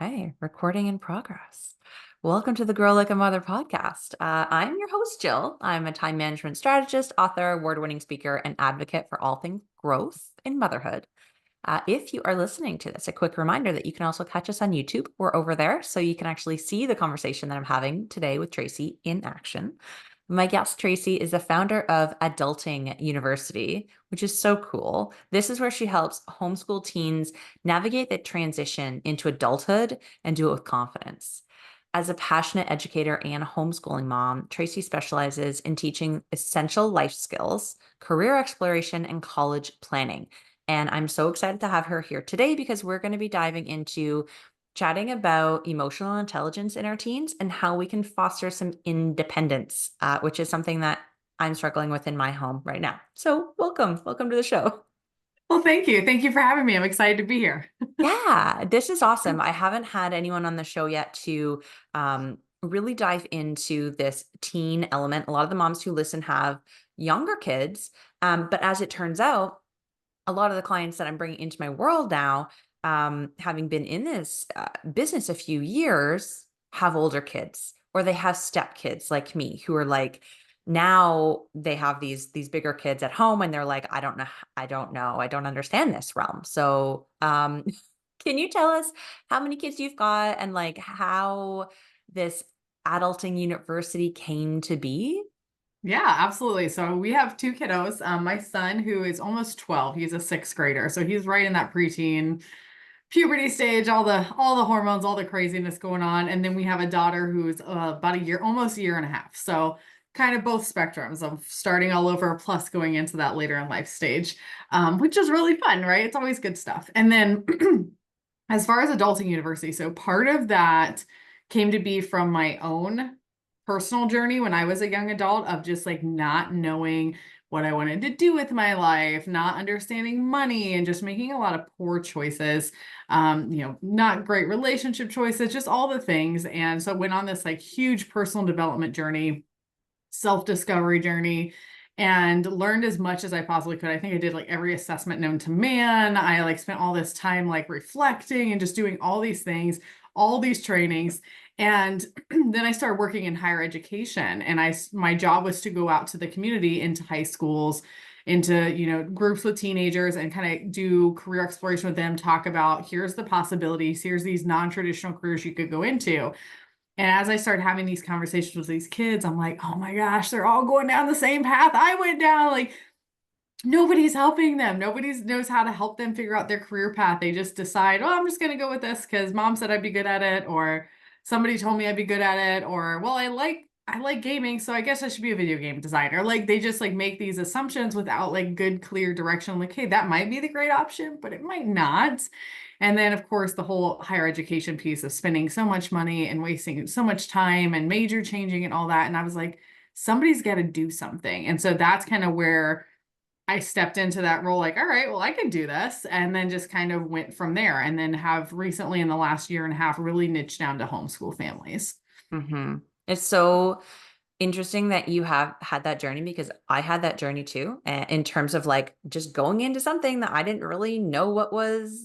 Okay, recording in progress. Welcome to the Grow Like a Mother podcast. I'm your host, Jill. I'm a time management strategist, author, award-winning speaker, and advocate for all things growth in motherhood. If you are listening to this, a quick reminder that you can also catch us on YouTube. We're over there, so you can actually see the conversation that I'm having today with Traci in action. My guest, Traci, is the founder of Adulting University, which is so cool. This is where she helps homeschool teens navigate the transition into adulthood and do it with confidence. As a passionate educator and homeschooling mom, Traci specializes in teaching essential life skills, career exploration, and college planning. And I'm so excited to have her here today because we're going to be diving into chatting about emotional intelligence in our teens and how we can foster some independence, which is something that I'm struggling with in my home right now. So welcome to the show. Well, thank you. Thank you for having me. I'm excited to be here. Yeah, this is awesome. I haven't had anyone on the show yet to really dive into this teen element. A lot of the moms who listen have younger kids, but as it turns out, a lot of the clients that I'm bringing into my world now, having been in this business a few years, have older kids or they have step kids like me who are like, now they have these bigger kids at home and they're like, I don't understand this realm. So, can you tell us how many kids you've got and like how this adulting university came to be? Yeah, absolutely. So we have two kiddos. My son, who is almost 12, he's a sixth grader. So he's right in that preteen puberty stage, all the hormones, all the craziness going on. And then we have a daughter who's about a year, almost a year and a half. So kind of both spectrums of starting all over plus going into that later in life stage, which is really fun, right? It's always good stuff. And then as far as adulting university, so part of that came to be from my own personal journey when I was a young adult of just like not knowing what I wanted to do with my life, not understanding money, and just making a lot of poor choices. Not great relationship choices, just all the things. And so I went on this like huge personal development journey, self-discovery journey, and learned as much as I possibly could. I think I did like every assessment known to man. I like spent all this time like reflecting and just doing all these things, all these trainings. And then I started working in higher education, and my job was to go out to the community, into high schools, into groups with teenagers, and kind of do career exploration with them, talk about here's the possibilities, here's these non-traditional careers you could go into. And as I started having these conversations with these kids, I'm like, oh my gosh, they're all going down the same path I went down. Like, nobody's helping them. Nobody knows how to help them figure out their career path. They just decide, oh, I'm just going to go with this because mom said I'd be good at it, or somebody told me I'd be good at it, or well, I like gaming, so I guess I should be a video game designer. Like they just like make these assumptions without like good, clear direction. I'm like, hey, that might be the great option, but it might not. And then, of course, the whole higher education piece of spending so much money and wasting so much time and major changing and all that. And I was like, somebody's got to do something. And so that's kind of where I stepped into that role, like, all right, well, I can do this. And then just kind of went from there. And then have recently in the last year and a half really niched down to homeschool families. Hmm. It's so interesting that you have had that journey because I had that journey too, in terms of like just going into something that I didn't really know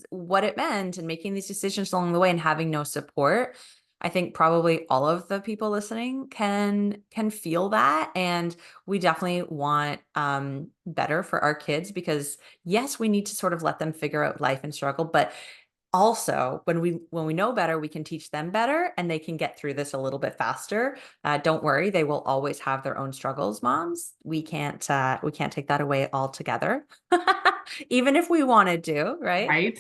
what it meant and making these decisions along the way and having no support. I think probably all of the people listening can feel that, and we definitely want better for our kids because yes, we need to sort of let them figure out life and struggle, but also when we know better, we can teach them better and they can get through this a little bit faster. Don't worry, they will always have their own struggles, moms. We can't take that away altogether. Even if we wanted to, right? Right.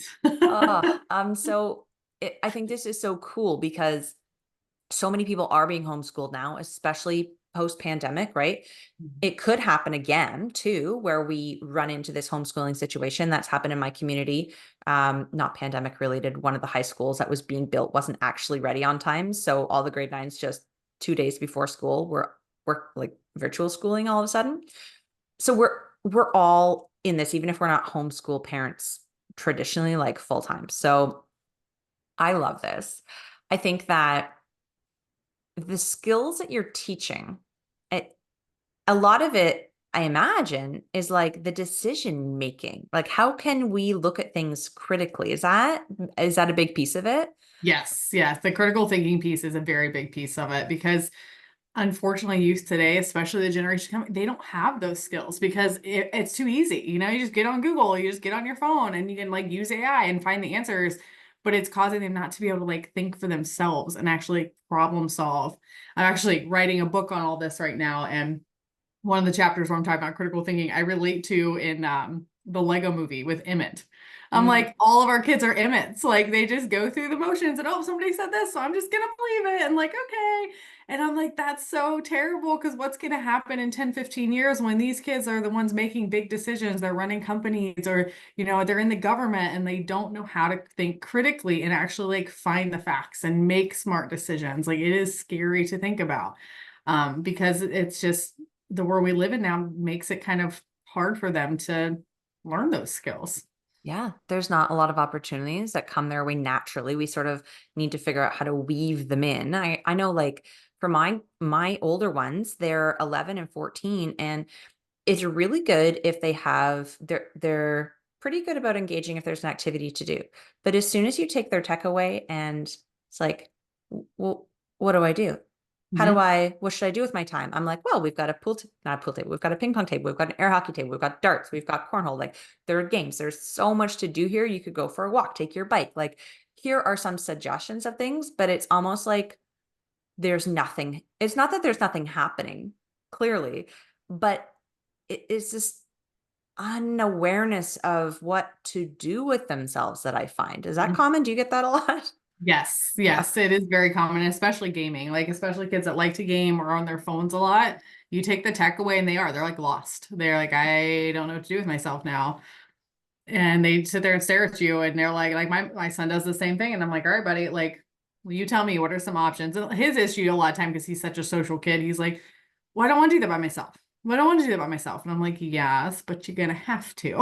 I think this is so cool because so many people are being homeschooled now, especially post pandemic, right? It could happen again too, where we run into this homeschooling situation. That's happened in my community. Not pandemic related. One of the high schools that was being built wasn't actually ready on time. So all the grade nines just 2 days before school were like virtual schooling all of a sudden. So we're all in this, even if we're not homeschool parents traditionally, like full time. So I love this. I think that the skills that you're teaching, it, a lot of it I imagine, is like the decision making. Like, how can we look at things critically? Is that a big piece of it? Yes, yes. The critical thinking piece is a very big piece of it because unfortunately, youth today, especially the generation coming, they don't have those skills because it's too easy. You just get on Google, you just get on your phone and you can like use AI and find the answers, but it's causing them not to be able to like think for themselves and actually problem solve. I'm actually writing a book on all this right now, and one of the chapters where I'm talking about critical thinking, I relate to in the Lego movie with Emmett. I'm Mm, like, all of our kids are Emmets. Like they just go through the motions and oh, somebody said this, so I'm just gonna believe it. And like, okay. And I'm like, that's so terrible because what's gonna happen in 10, 15 years when these kids are the ones making big decisions, they're running companies or they're in the government and they don't know how to think critically and actually like find the facts and make smart decisions. Like it is scary to think about. Because it's just the world we live in now makes it kind of hard for them to learn those skills. yeah, there's not a lot of opportunities that come their way naturally. We sort of need to figure out how to weave them in. I know like for my older ones, they're 11 and 14, and it's really good if they're pretty good about engaging if there's an activity to do. But as soon as you take their tech away and it's like, well, what do I do? Mhm. What should I do with my time? I'm like, well, we've got not a pool table, we've got a ping pong table, we've got an air hockey table, we've got darts, we've got cornhole. Like there are games. There's so much to do here. You could go for a walk, take your bike. Like here are some suggestions of things, but it's almost like there's nothing. It's not that there's nothing happening, clearly, but it's this unawareness of what to do with themselves that I find. Is that common? Do you get that a lot? Yes, Yeah. yes, it is very common, especially gaming, like especially kids that like to game or on their phones a lot. You take the tech away and they're like lost. They're like, I don't know what to do with myself now. And they sit there and stare at you and they're like my son does the same thing. And I'm like, all right, buddy, like, will you tell me what are some options? And his issue a lot of time, because he's such a social kid, he's like, well, I don't want to do that by myself. Well, I don't want to do that by myself. And I'm like, yes, but you're gonna have to.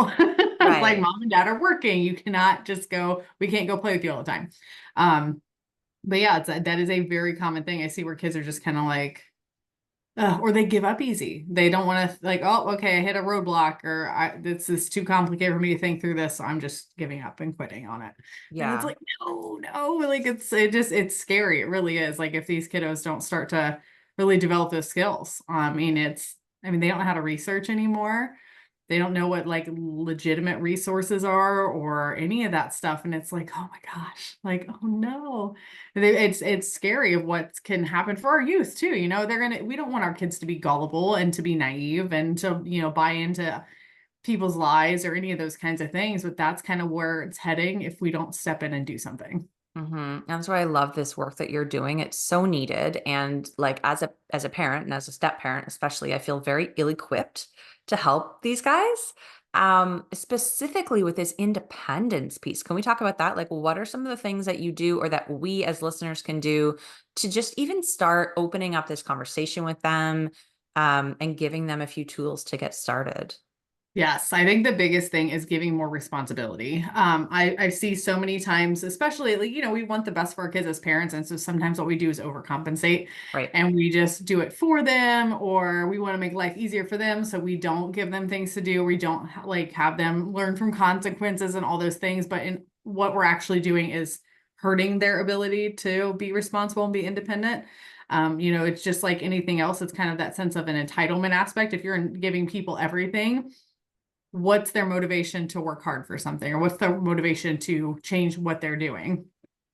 Like Right. mom and dad are working. You cannot just go, we can't go play with you all the time. Um, but yeah, that is a very common thing. I see where kids are just kind of like, or they give up easy. They don't want to like, oh, okay, I hit a roadblock, or this is too complicated for me to think through this, so I'm just giving up and quitting on it. And it's Yeah. like, no, no, like it's scary. It really is. Like if these kiddos don't start to really develop those skills, I mean, they don't know how to research anymore. They don't know what like legitimate resources are or any of that stuff. And it's like, oh my gosh, like, oh no. It's scary of what can happen for our youth too. We don't want our kids to be gullible and to be naive and to, buy into people's lies or any of those kinds of things. But that's kind of where it's heading if we don't step in and do something. That's why I love this work that you're doing. It's so needed. And like as a parent and as a step parent, especially, I feel very ill-equipped to help these guys. Specifically with this independence piece. Can we talk about that? Like, what are some of the things that you do or that we as listeners can do to just even start opening up this conversation with them, and giving them a few tools to get started? Yes, I think the biggest thing is giving more responsibility. I see so many times, especially like, we want the best for our kids as parents. And so sometimes what we do is overcompensate Right. and we just do it for them, or we want to make life easier for them. So we don't give them things to do. We don't like have them learn from consequences and all those things. But in what we're actually doing is hurting their ability to be responsible and be independent. It's just like anything else. It's kind of that sense of an entitlement aspect. If you're giving people everything, what's their motivation to work hard for something, or what's their motivation to change what they're doing?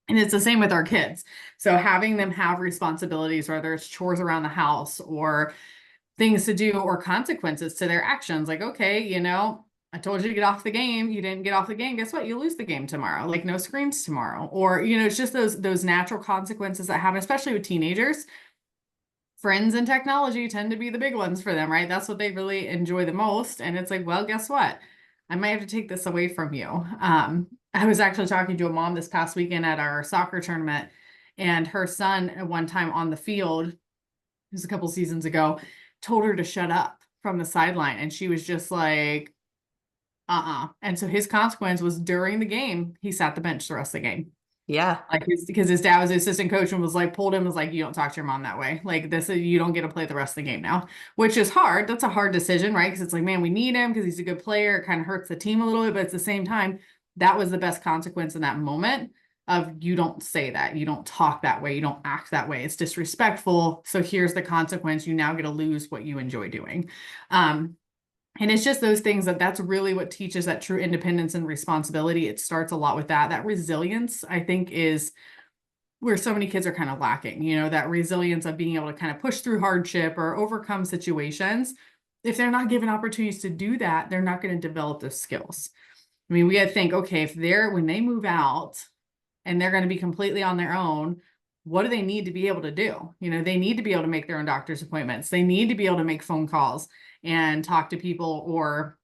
And it's the same with our kids. So having them have responsibilities, whether it's chores around the house or things to do or consequences to their actions, like, okay, I told you to get off the game, you didn't get off the game, guess what, you lose the game tomorrow, like no screens tomorrow. Or it's just those natural consequences that happen, especially with teenagers. Friends and technology tend to be the big ones for them, right? That's what they really enjoy the most. And it's like, well, guess what? I might have to take this away from you. I was actually talking to a mom this past weekend at our soccer tournament, and her son at one time on the field, it was a couple seasons ago, told her to shut up from the sideline. And she was just like, uh-uh. And so his consequence was during the game, he sat the bench the rest of the game. Yeah. Like because his dad was the assistant coach and was like, pulled him, was like, you don't talk to your mom that way. Like this is, you don't get to play the rest of the game now, which is hard. That's a hard decision, right? Because it's like, man, we need him because he's a good player. It kind of hurts the team a little bit, but at the same time, that was the best consequence in that moment of you don't say that, you don't talk that way, you don't act that way. It's disrespectful. So here's the consequence. You now get to lose what you enjoy doing. Um, and it's just those things that's really what teaches that true independence and responsibility. It starts a lot with that. That resilience, I think, is where so many kids are kind of lacking, that resilience of being able to kind of push through hardship or overcome situations. If they're not given opportunities to do that, they're not going to develop those skills. I mean, we got to think, okay, when they move out and they're going to be completely on their own, what do they need to be able to do? They need to be able to make their own doctor's appointments. They need to be able to make phone calls and talk to people or,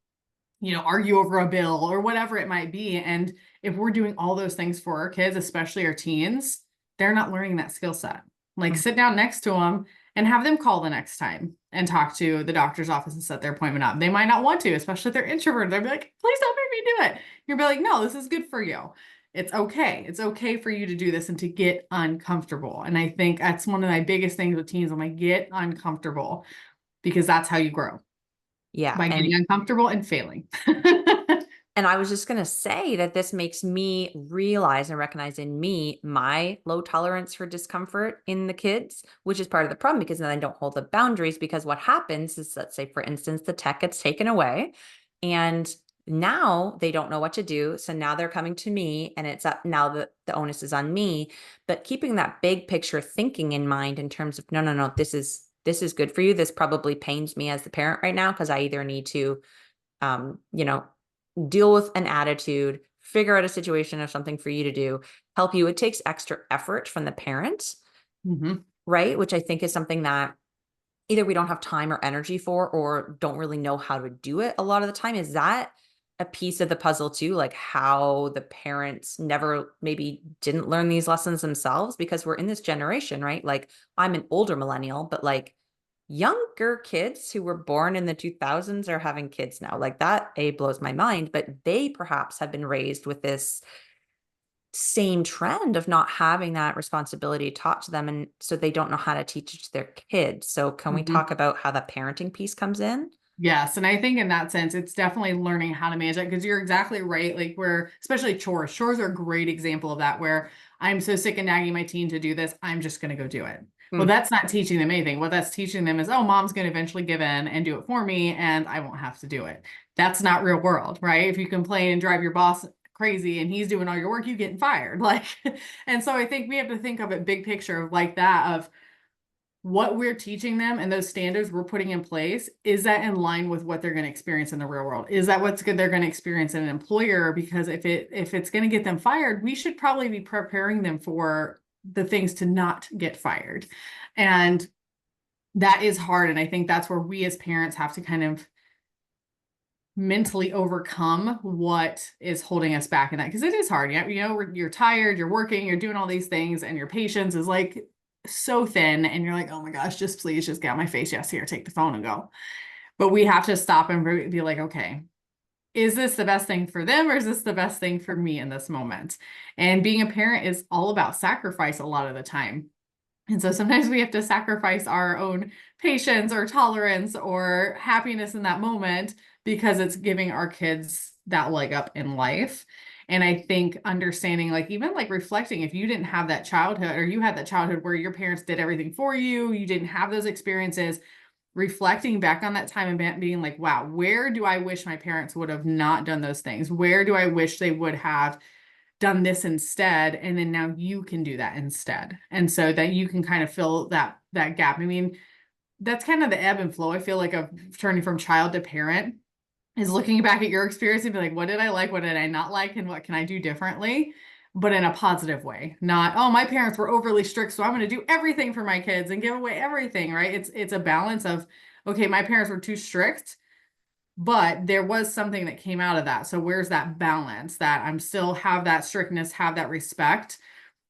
argue over a bill or whatever it might be. And if we're doing all those things for our kids, especially our teens, they're not learning that skill set. Like sit down next to them and have them call the next time and talk to the doctor's office and set their appointment up. They might not want to, especially if they're introverted. They'll be like, please don't make me do it. You'll be like, no, this is good for you. It's okay. It's okay for you to do this and to get uncomfortable. And I think that's one of my biggest things with teens. I'm like, get uncomfortable because that's how you grow, Yeah. by And getting uncomfortable and failing. And I was just going to say that this makes me realize and recognize in me my low tolerance for discomfort in the kids, which is part of the problem because then I don't hold the boundaries. Because what happens is, let's say, for instance, the tech gets taken away and now they don't know what to do. So now they're coming to me and it's up now the onus is on me. But keeping that big picture thinking in mind in terms of, no, this is good for you. This probably pains me as the parent right now because I either need to, um, you know, deal with an attitude, figure out a situation of something for you to do, help you. It takes extra effort from the parents, right? Which I think is something that either we don't have time or energy for, or don't really know how to do it a lot of the time. Is that a piece of the puzzle too? Like how the parents never maybe didn't learn these lessons themselves because we're in this generation, right? Like I'm an older millennial, but like younger kids who were born in the 2000s are having kids now. Like that blows my mind, but they perhaps have been raised with this same trend of not having that responsibility taught to them, and so they don't know how to teach it to their kids. So can we talk about how the parenting piece comes in? Yes. And I think in that sense, it's definitely learning how to manage that because you're exactly right. Like where, especially chores are a great example of that, where I'm so sick of nagging my teen to do this. I'm just going to go do it. Well, that's not teaching them anything. What that's teaching them is, oh, mom's going to eventually give in and do it for me and I won't have to do it. That's not real world, right? If you complain and drive your boss crazy and he's doing all your work, you getting fired. Like, and so I think we have to think of it big picture of like that of what we're teaching them and those standards we're putting in place, is that in line with what they're going to experience in the real world? Is that what's good they're going to experience in an employer? Because if it's going to get them fired, we should probably be preparing them for the things to not get fired. And that is hard. And I think that's where we as parents have to kind of mentally overcome what is holding us back in that, because it is hard. You're tired, you're working, you're doing all these things, and your patience is like so thin, and you're like, oh my gosh, just please just get out my face. Yes, here, take the phone and go. But we have to stop and be like, okay, is this the best thing for them or is this the best thing for me in this moment? And being a parent is all about sacrifice a lot of the time. And so sometimes we have to sacrifice our own patience or tolerance or happiness in that moment because it's giving our kids that leg up in life. And I think understanding, like, even like reflecting, if you didn't have that childhood or you had that childhood where your parents did everything for you, you didn't have those experiences, reflecting back on that time and being like, wow, where do I wish my parents would have not done those things? Where do I wish they would have done this instead? And then now you can do that instead. And so that you can kind of fill that gap. I mean, that's kind of the ebb and flow, I feel like, of turning from child to parent, is looking back at your experience and be like, what did I like? What did I not like? And what can I do differently? But in a positive way, not, oh, my parents were overly strict, so I'm going to do everything for my kids and give away everything, right? It's a balance of, okay, my parents were too strict, but there was something that came out of that. So where's that balance that I'm still have that strictness, have that respect?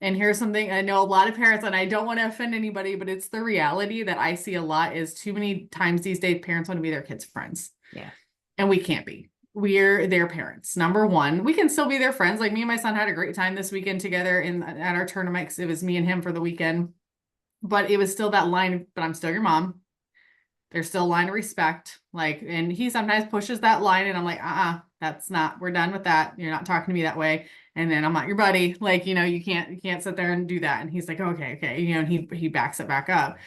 And here's something I know a lot of parents, and I don't want to offend anybody, but it's the reality that I see a lot, is too many times these days parents want to be their kids' friends. Yeah. And we can't be. we're their parents. Number one, we can still be their friends. Like me and my son had a great time this weekend together at our tournament, 'cause it was me and him for the weekend. But it was still that line, but I'm still your mom. There's still a line of respect. Like, and he sometimes pushes that line, and I'm like, that's not, we're done with that. You're not talking to me that way. And then I'm not your buddy. Like, you can't sit there and do that. And he's like, okay, okay. And he backs it back up.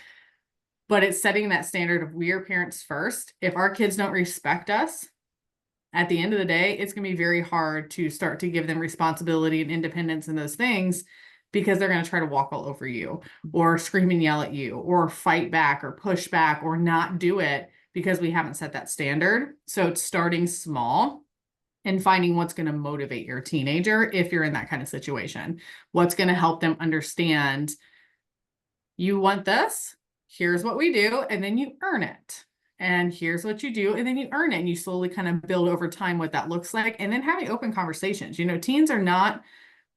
But it's setting that standard of we are parents first. If our kids don't respect us, at the end of the day, it's going to be very hard to start to give them responsibility and independence and those things, because they're going to try to walk all over you or scream and yell at you or fight back or push back or not do it because we haven't set that standard. So it's starting small and finding what's going to motivate your teenager if you're in that kind of situation. What's going to help them understand, you want this, here's what we do, and then you earn it. And here's what you do, and then you earn it. And you slowly kind of build over time what that looks like. And then having open conversations. Teens are not,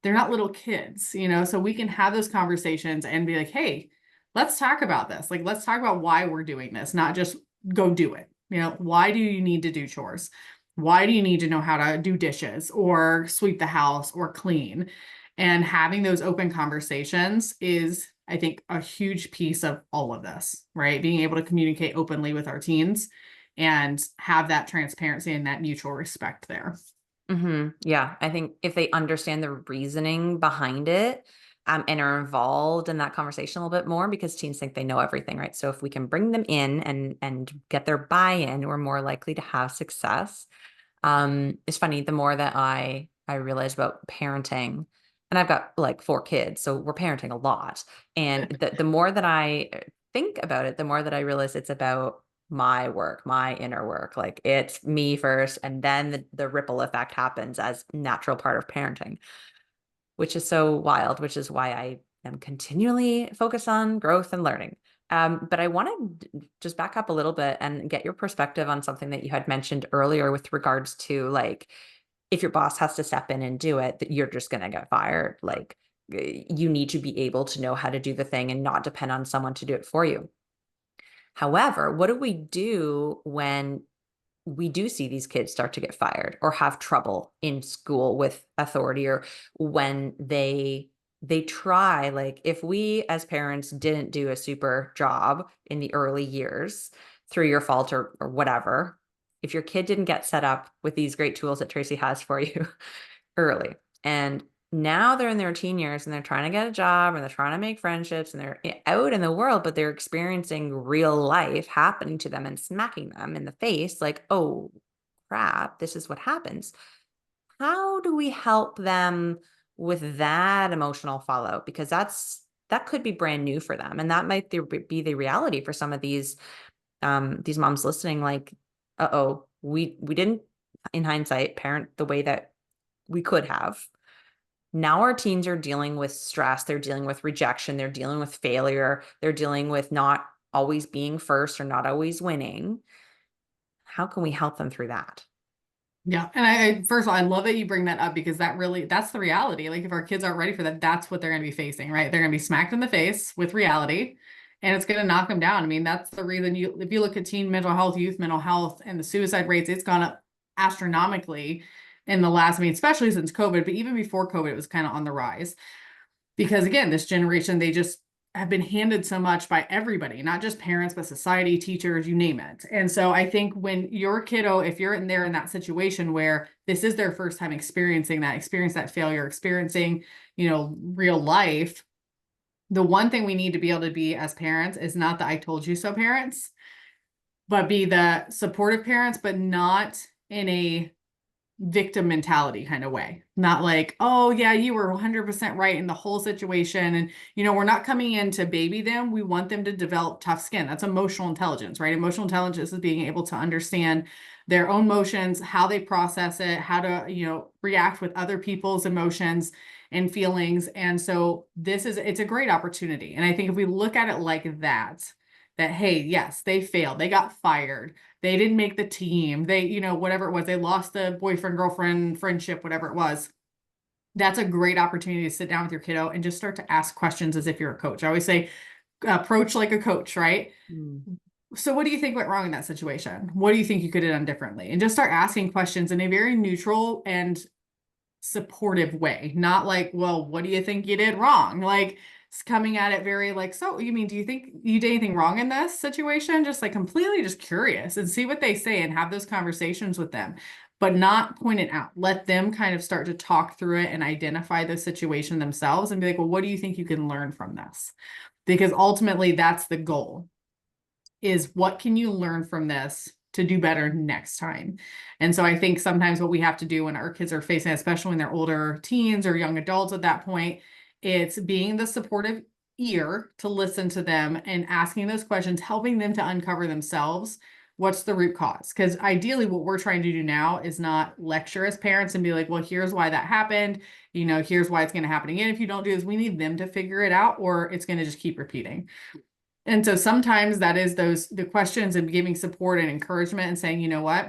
they're not little kids, so we can have those conversations and be like, hey, let's talk about this. Like, let's talk about why we're doing this, not just go do it. Why do you need to do chores? Why do you need to know how to do dishes or sweep the house or clean? And having those open conversations is, I think, a huge piece of all of this, right? Being able to communicate openly with our teens and have that transparency and that mutual respect there. Yeah, I think if they understand the reasoning behind it, and are involved in that conversation a little bit more, because teens think they know everything, right? So if we can bring them in and get their buy-in, we're more likely to have success. It's funny, the more that I realize about parenting, and I've got like 4 kids, so we're parenting a lot. And the more that I think about it, the more that I realize it's about my work, my inner work. Like, it's me first, and then the ripple effect happens as natural part of parenting, which is so wild, which is why I am continually focused on growth and learning. But I want to just back up a little bit and get your perspective on something that you had mentioned earlier with regards to, like, if your boss has to step in and do it, that you're just going to get fired. Like, you need to be able to know how to do the thing and not depend on someone to do it for you. However, what do we do when we do see these kids start to get fired or have trouble in school with authority, or when they try, like, if we as parents didn't do a super job in the early years through your fault or whatever, if your kid didn't get set up with these great tools that Traci has for you early, and now they're in their teen years and they're trying to get a job and they're trying to make friendships and they're out in the world, but they're experiencing real life happening to them and smacking them in the face, like, oh crap, this is what happens. How do we help them with that emotional fallout? Because that could be brand new for them, and that might be the reality for some of these moms listening. Like, uh-oh, we didn't, in hindsight, parent the way that we could have. Now our teens are dealing with stress, they're dealing with rejection, they're dealing with failure, they're dealing with not always being first or not always winning. How can we help them through that? Yeah. And first of all, I love that you bring that up, because that's the reality. Like, if our kids aren't ready for that, that's what they're going to be facing, right? They're going to be smacked in the face with reality, and it's going to knock them down. I mean, that's the reason if you look at teen mental health, youth mental health, and the suicide rates, it's gone up astronomically in the last, I mean, especially since COVID, but even before COVID, it was kind of on the rise. Because again, this generation, they just have been handed so much by everybody, not just parents, but society, teachers, you name it. And so I think when your kiddo, if you're in there in that situation where this is their first time experiencing that failure, experiencing, real life, the one thing we need to be able to be as parents is not the I told you so parents, but be the supportive parents, but not in a victim mentality kind of way. Not like, oh yeah, you were 100% right in the whole situation. And, we're not coming in to baby them. We want them to develop tough skin. That's emotional intelligence, right? Emotional intelligence is being able to understand their own emotions, how they process it, how to, react with other people's emotions and feelings. And so it's a great opportunity. And I think if we look at it like that, hey, yes, they failed, they got fired, they didn't make the team, they, whatever it was, they lost the boyfriend, girlfriend, friendship, whatever it was. That's a great opportunity to sit down with your kiddo and just start to ask questions as if you're a coach. I always say, approach like a coach, right? Mm. so what do you think went wrong in that situation? What do you think you could have done differently? And just start asking questions in a very neutral and supportive way, not like, well, what do you think you did wrong? Like it's coming at it very like, so you mean, do you think you did anything wrong in this situation? Just like completely just curious and see what they say and have those conversations with them, but not point it out. Let them kind of start to talk through it and identify the situation themselves and be like, well, what do you think you can learn from this? Because ultimately that's the goal, is what can you learn from this to do better next time? And so I think sometimes what we have to do when our kids are facing, especially when they're older teens or young adults at that point, it's being the supportive ear to listen to them and asking those questions, helping them to uncover themselves. What's the root cause? Because ideally, what we're trying to do now is not lecture as parents and be like, well, here's why that happened. Here's why it's going to happen again. If you don't do this, we need them to figure it out, or it's going to just keep repeating. And so sometimes that is the questions and giving support and encouragement and saying, you know what?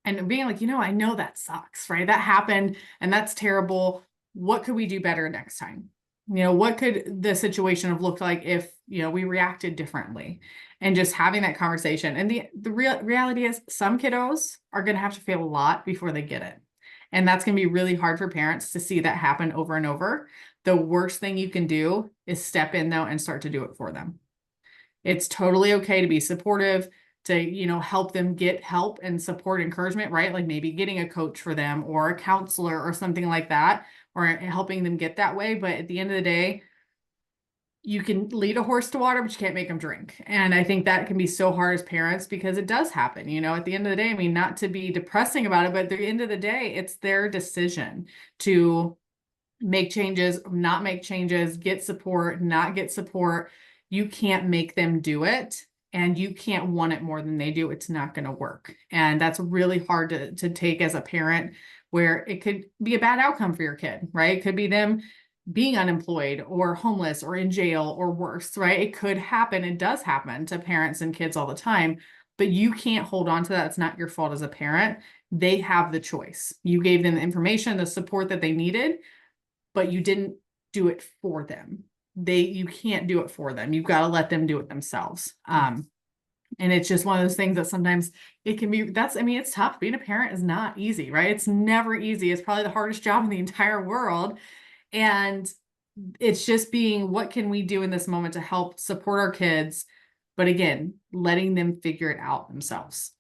And being like, I know that sucks, right? That happened and that's terrible. What could we do better next time? What could the situation have looked like if, we reacted differently, and just having that conversation. And the reality is some kiddos are going to have to fail a lot before they get it. And that's going to be really hard for parents to see that happen over and over. The worst thing you can do is step in though and start to do it for them. It's totally okay to be supportive, to, help them get help and support, encouragement, right? Like maybe getting a coach for them or a counselor or something like that, or helping them get that way. But at the end of the day, you can lead a horse to water, but you can't make them drink. And I think that can be so hard as parents because it does happen, at the end of the day. I mean, not to be depressing about it, but at the end of the day, it's their decision to make changes, not make changes, get support, not get support. You can't make them do it, and you can't want it more than they do. It's not going to work. And that's really hard to take as a parent, where it could be a bad outcome for your kid, right? It could be them being unemployed or homeless or in jail or worse, right? It could happen. It does happen to parents and kids all the time, but you can't hold on to that. It's not your fault as a parent. They have the choice. You gave them the information, the support that they needed, but you didn't do it for them. You can't do it for them. You've got to let them do it themselves. And it's just one of those things that sometimes it can be, it's tough. Being a parent is not easy, right? It's never easy. It's probably the hardest job in the entire world. And it's just being, what can we do in this moment to help support our kids? But again, letting them figure it out themselves.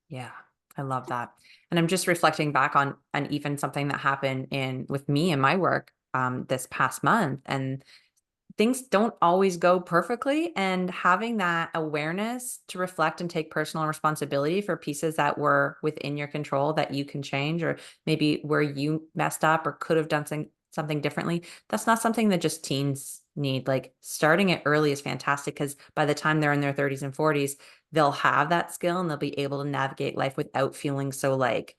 Yeah, I love that. And I'm just reflecting back on even something that happened with me and my work this past month. And things don't always go perfectly, and having that awareness to reflect and take personal responsibility for pieces that were within your control that you can change, or maybe where you messed up or could have done something differently. That's not something that just teens need. Like starting it early is fantastic, because by the time they're in their 30s and 40s, they'll have that skill and they'll be able to navigate life without feeling so like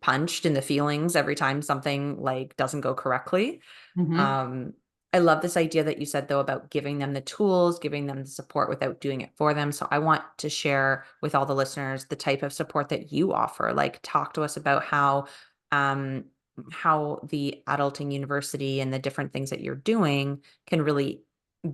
punched in the feelings every time something like doesn't go correctly. Mm-hmm. I love this idea that you said though about giving them the tools, giving them the support without doing it for them. So I want to share with all the listeners the type of support that you offer. Like talk to us about um how the adulting university and the different things that you're doing can really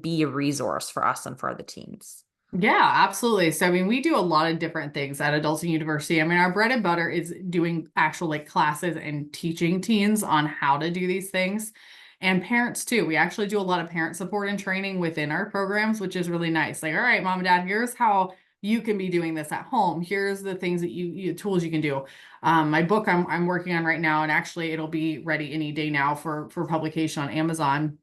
be a resource for us and for the teens. Yeah, absolutely. So, we do a lot of different things at Adulting University. Our bread and butter is doing actual like classes and teaching teens on how to do these things, and parents too. We actually do a lot of parent support and training within our programs, which is really nice. Like, all right, mom and dad, here's how you can be doing this at home. Here's the things that tools you can do. My book I'm working on right now, and actually it'll be ready any day now for publication on Amazon,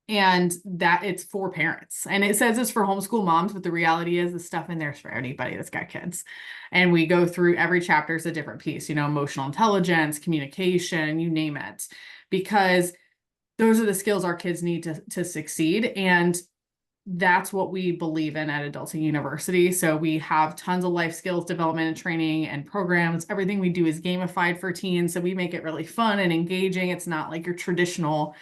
and that it's for parents, and it says it's for homeschool moms, but the reality is the stuff in there is for anybody that's got kids. And we go through every chapter is a different piece, emotional intelligence, communication, you name it, because those are the skills our kids need to succeed. And that's what we believe in at Adulting University. So we have tons of life skills development and training and programs. Everything we do is gamified for teens. So we make it really fun and engaging. It's not like your traditional,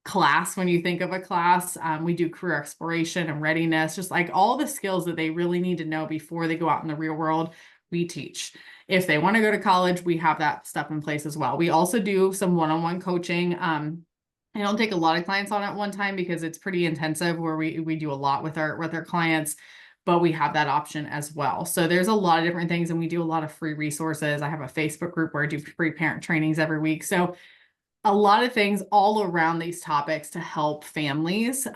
class. When you think of a class, we do career exploration and readiness, just like all the skills that they really need to know before they go out in the real world, we teach. If they want to go to college, we have that stuff in place as well. We also do some one-on-one coaching. I don't take a lot of clients on at one time because it's pretty intensive, where we do a lot with our clients. but we have that option as well. So there's a lot of different things, and we do a lot of free resources. I have a Facebook group where I do free parent trainings every week. So a lot of things all around these topics to help families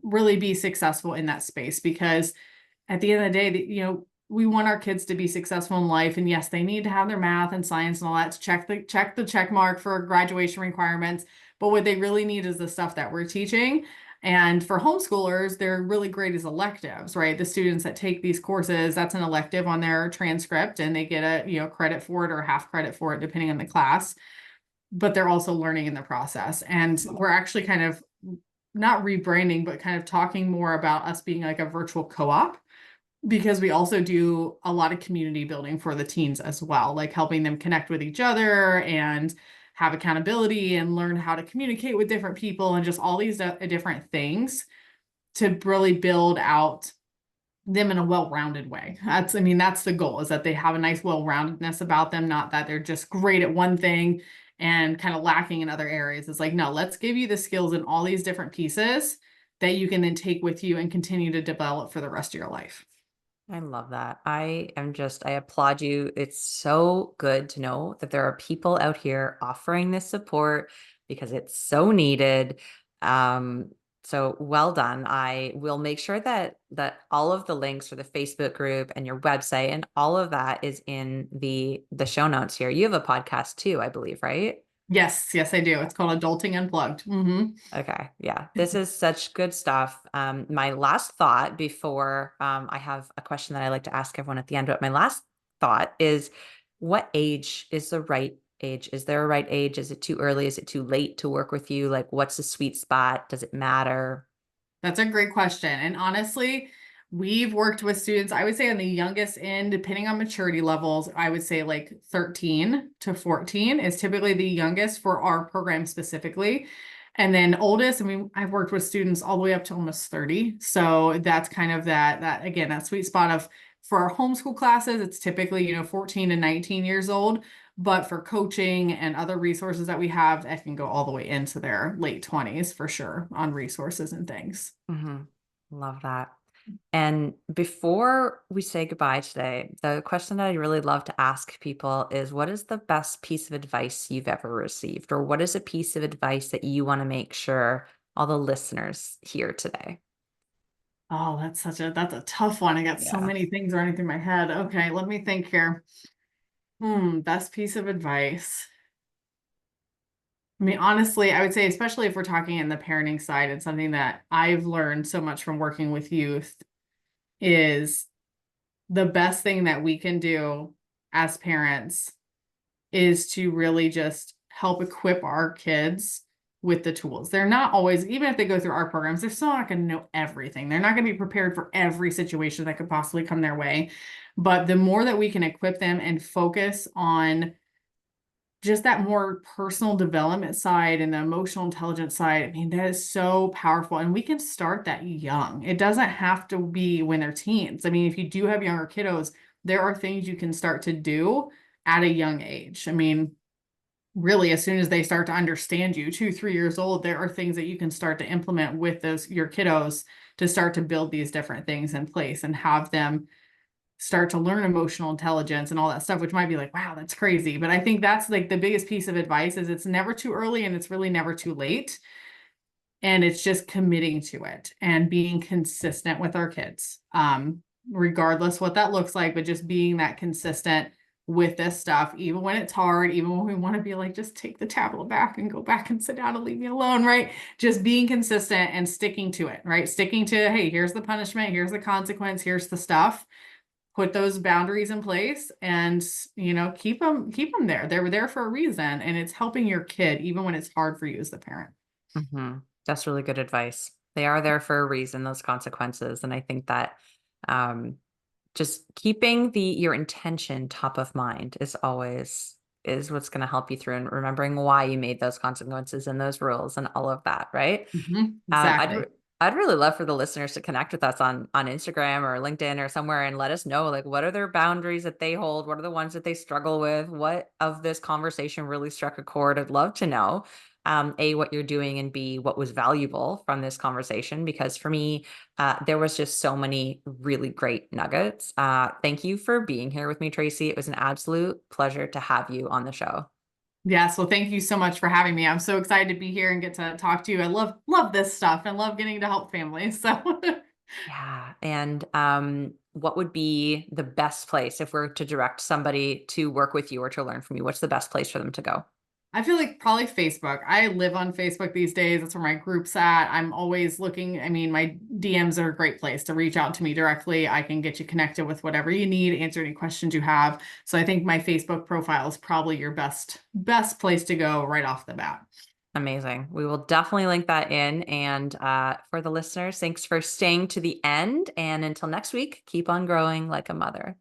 really be successful in that space, because at the end of the day, we want our kids to be successful in life. And yes, they need to have their math and science and all that to check the check mark for graduation requirements. But what they really need is the stuff that we're teaching. And for homeschoolers, they're really great as electives, right? The students that take these courses, that's an elective on their transcript, and they get credit for it or half credit for it, depending on the class. But they're also learning in the process. And we're actually kind of not rebranding, but kind of talking more about us being like a virtual co-op, because we also do a lot of community building for the teens as well, like helping them connect with each other and have accountability and learn how to communicate with different people and just all these different things to really build out them in a well-rounded way. That's the goal, is that they have a nice well-roundedness about them, not that they're just great at one thing and kind of lacking in other areas. It's like, no, let's give you the skills in all these different pieces that you can then take with you and continue to develop for the rest of your life. I love that. I applaud you. It's so good to know that there are people out here offering this support because it's so needed. Um, so well done. I will make sure that all of the links for the Facebook group and your website and all of that is in the show notes here. You have a podcast too, I believe, right? Yes, I do. It's called Adulting Unplugged. Okay. Yeah. This is such good stuff. My last thought before I have a question that I like to ask everyone at the end, but my last thought is, what age is the right age? Is there a right age? Is it too early? Is it too late to work with you? Like, what's the sweet spot? Does it matter? That's a great question. And honestly, we've worked with students, I would say on the youngest end, depending on maturity levels, I would say like 13 to 14 is typically the youngest for our program specifically. And then oldest, I've worked with students all the way up to almost 30. So that's kind of that again, that sweet spot of, for our homeschool classes, it's typically, 14 to 19 years old. But for coaching and other resources that we have, that can go all the way into their late 20s for sure on resources and things. Hmm. Love that. And before we say goodbye today, the question that I really love to ask people is, what is the best piece of advice you've ever received? Or what is a piece of advice that you want to make sure all the listeners hear today? Oh, that's a tough one. I got so Yeah. many things running through my head. Okay, let me think here. Best piece of advice. Honestly, I would say, especially if we're talking in the parenting side, and something that I've learned so much from working with youth is the best thing that we can do as parents is to really just help equip our kids with the tools. They're not always, even if they go through our programs, they're still not going to know everything. They're not going to be prepared for every situation that could possibly come their way. But the more that we can equip them and focus on just that more personal development side and the emotional intelligence side, that is so powerful. And we can start that young. It doesn't have to be when they're teens. If you do have younger kiddos, there are things you can start to do at a young age. Really, as soon as they start to understand you, 2, 3 years old, there are things that you can start to implement with your kiddos to start to build these different things in place and have them start to learn emotional intelligence and all that stuff, which might be like, wow, that's crazy. But I think that's like the biggest piece of advice, is it's never too early and it's really never too late. And it's just committing to it and being consistent with our kids, regardless what that looks like, but just being that consistent with this stuff, even when it's hard, even when we want to be like, just take the tablet back and go back and sit down and leave me alone, right? Just being consistent and sticking to it, right? Sticking to, hey, here's the punishment, here's the consequence, here's the stuff. Put those boundaries in place and, keep them there. They were there for a reason, and it's helping your kid even when it's hard for you as the parent. That's really good advice. They are there for a reason, those consequences. And I think that um, just keeping your intention top of mind is what's going to help you through, and remembering why you made those consequences and those rules and all of that, right? Um, I'd Exactly. I'd really love for the listeners to connect with us on Instagram or LinkedIn or somewhere and let us know, like, what are their boundaries that they hold? What are the ones that they struggle with? What of this conversation really struck a chord? I'd love to know. A, what you're doing, and B, what was valuable from this conversation. Because for me, there was just so many really great nuggets. Thank you for being here with me, Traci. It was an absolute pleasure to have you on the show. Yes, well, thank you so much for having me. I'm so excited to be here and get to talk to you. I love this stuff and love getting to help families. So Yeah. And what would be the best place if we're to direct somebody to work with you or to learn from you? What's the best place for them to go? I feel like probably Facebook. I live on Facebook these days. That's where my group's at. I'm always looking. I mean, my DMs are a great place to reach out to me directly. I can get you connected with whatever you need, answer any questions you have. So I think my Facebook profile is probably your best place to go right off the bat. Amazing. We will definitely link that in. And for the listeners, thanks for staying to the end. And until next week, keep on growing like a mother.